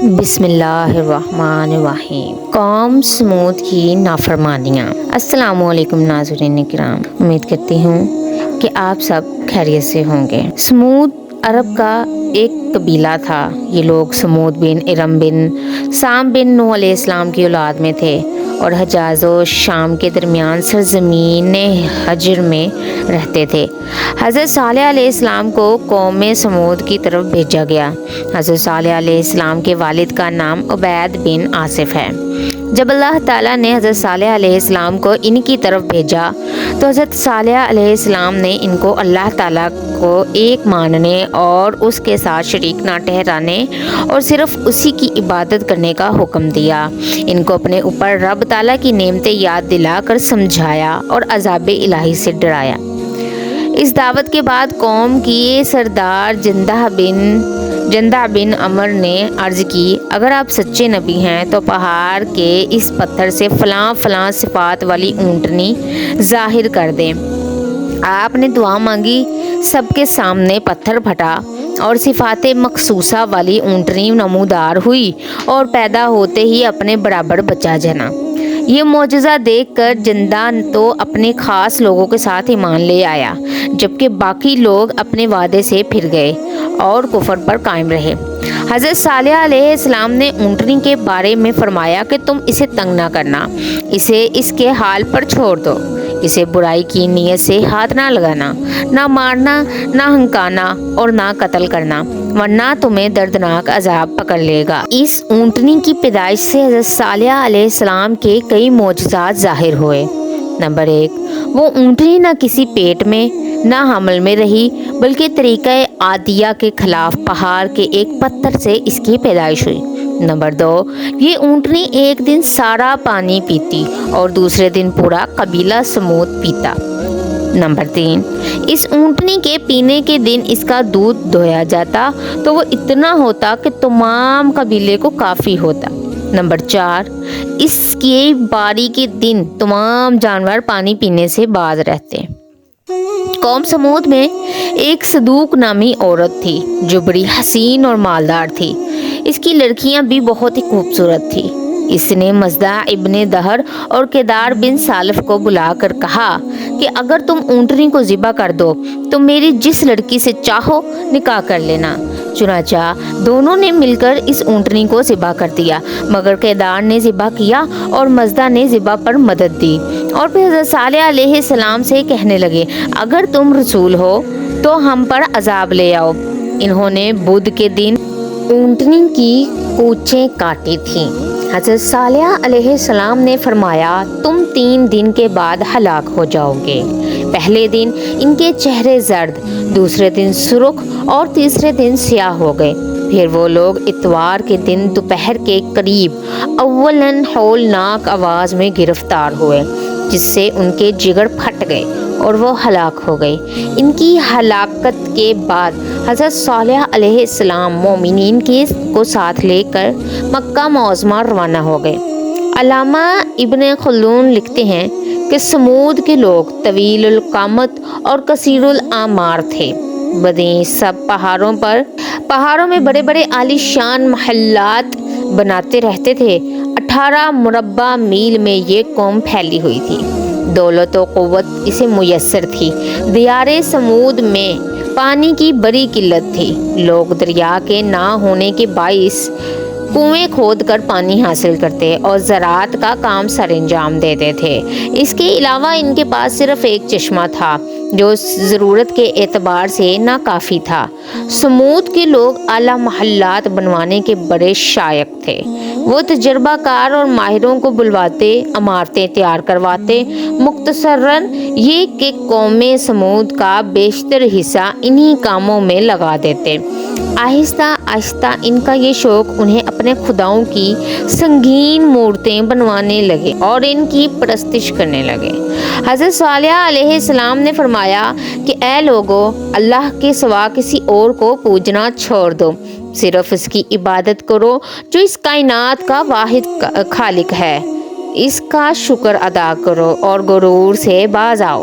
بسم اللہ الرحمن الرحیم۔ قوم سمود کی نافرمانیاں۔ السلام علیکم ناظرین کرام، امید کرتی ہوں کہ آپ سب خیریت سے ہوں گے۔ سمود عرب کا ایک قبیلہ تھا۔ یہ لوگ سمود بن ارم بن سام بن نوح علیہ السلام کی اولاد میں تھے اور حجاز و شام کے درمیان سرزمین حجر میں رہتے تھے۔ حضرت صالح علیہ السلام کو قوم سمود کی طرف بھیجا گیا۔ حضرت صالح علیہ السلام کے والد کا نام عبید بن آصف ہے۔ جب اللہ تعالیٰ نے حضرت صالح علیہ السلام کو ان کی طرف بھیجا تو حضرت صالح علیہ السلام نے ان کو اللہ تعالیٰ کو ایک ماننے اور اس کے ساتھ شریک نہ ٹھہرانے اور صرف اسی کی عبادت کرنے کا حکم دیا۔ ان کو اپنے اوپر رب تعالیٰ کی نعمتیں یاد دلا کر سمجھایا اور عذاب الہی سے ڈرایا۔ اس دعوت کے بعد قوم کی سردار جندہ بن عمر نے عرض کی، اگر آپ سچے نبی ہیں تو پہاڑ کے اس پتھر سے فلاں فلاں صفات والی اونٹنی ظاہر کر دیں۔ آپ نے دعا مانگی، سب کے سامنے پتھر پھٹا اور صفات مخصوصہ والی اونٹنی نمودار ہوئی اور پیدا ہوتے ہی اپنے برابر بچہ جنا۔ یہ معجزہ دیکھ کر جندہ تو اپنے خاص لوگوں کے ساتھ ایمان لے آیا، جبکہ باقی لوگ اپنے وعدے سے پھر گئے اور کفر پر قائم رہے۔ حضرت صالح علیہ السلام نے اونٹنی کے بارے میں فرمایا کہ تم اسے تنگ نہ کرنا، اسے اس کے حال پر چھوڑ دو، اسے برائی کی نیت سے ہاتھ نہ لگانا، نہ مارنا، نہ ہنکانا اور نہ قتل کرنا، ورنہ تمہیں دردناک عذاب پکڑ لے گا۔ اس اونٹنی کی پیدائش سے حضرت صالح علیہ السلام کے کئی معجزات ظاہر ہوئے۔ نمبر 1، وہ اونٹنی نہ کسی پیٹ میں نہ حمل میں رہی، بلکہ طریقہ عادیہ کے خلاف پہاڑ کے ایک پتھر سے اس کی پیدائش ہوئی۔ نمبر 2، یہ اونٹنی ایک دن سارا پانی پیتی اور دوسرے دن پورا قبیلہ سمود پیتا۔ نمبر 3، اس اونٹنی کے پینے کے دن اس کا دودھ دھویا جاتا تو وہ اتنا ہوتا کہ تمام قبیلے کو کافی ہوتا۔ نمبر 4، اس کی باری کے دن تمام جانور پانی پینے سے باز رہتے۔ قوم سمود میں ایک صدوق نامی عورت تھی جو بڑی حسین اور مالدار تھی۔ اس کی لڑکیاں بھی بہت ہی خوبصورت تھی۔ اس نے مزدہ ابن دہر اور کیدار بن سالف کو بلا کر کہا کہ اگر تم اونٹنی کو ذبح کر دو تو میری جس لڑکی سے چاہو نکاح کر لینا۔ چنانچہ دونوں نے مل کر اس اونٹنی کو ذبح کر دیا، مگر کیدار نے ذبح کیا اور مزدہ نے ذبح پر مدد دی، اور پھر حضرت صالح علیہ السلام سے کہنے لگے، اگر تم رسول ہو تو ہم پر عذاب لے آؤ۔ انہوں نے بدھ کے دن اونٹنی کی کوچیں کاٹی تھیں۔ حضرت صالح علیہ السلام نے فرمایا، تم 3 دن کے بعد ہلاک ہو جاؤ گے۔ پہلے دن ان کے چہرے زرد، دوسرے دن سرخ اور تیسرے دن سیاہ ہو گئے۔ پھر وہ لوگ اتوار کے دن دوپہر کے قریب اولاً ہولناک آواز میں گرفتار ہوئے، جس سے ان کے جگر پھٹ گئے اور وہ ہلاک ہو گئے۔ ان کی ہلاکت کے بعد حضرت صالح علیہ السلام مومنین کو ساتھ لے کر مکہ معظمہ روانہ ہو گئے۔ علامہ ابن خلدون لکھتے ہیں کہ سمود کے لوگ طویل القامت اور کثیر الاعمار تھے۔ بدیں سب پہاڑوں میں بڑے بڑے عالی شان محلات بناتے رہتے تھے۔ 18 مربع میل میں یہ قوم پھیلی ہوئی تھی۔ دولت و قوت اسے میسر تھی۔ دیار سمود میں پانی کی بڑی قلت تھی۔ لوگ دریا کے نہ ہونے کے باعث کنویں کھود کر پانی حاصل کرتے اور زراعت کا کام سر انجام دیتے تھے۔ اس کے علاوہ ان کے پاس صرف ایک چشمہ تھا جو ضرورت کے اعتبار سے ناکافی تھا۔ سمود کے لوگ اعلیٰ محلات بنوانے کے بڑے شائق تھے۔ وہ تجربہ کار اور ماہروں کو بلواتے، عمارتیں تیار کرواتے۔ مختصراً یہ کہ قوم سمود کا بیشتر حصہ انہی کاموں میں لگا دیتے۔ آہستہ آہستہ ان کا یہ شوق انہیں اپنے خداؤں کی سنگین مورتیں بنوانے لگے اور ان کی پرستش کرنے لگے۔ حضرت صالح علیہ السلام نے فرمایا کہ اے لوگو، اللہ کے سوا کسی اور کو پوجنا چھوڑ دو، صرف اس کی عبادت کرو جو اس کائنات کا واحد خالق ہے۔ اس کا شکر ادا کرو اور غرور سے باز آؤ۔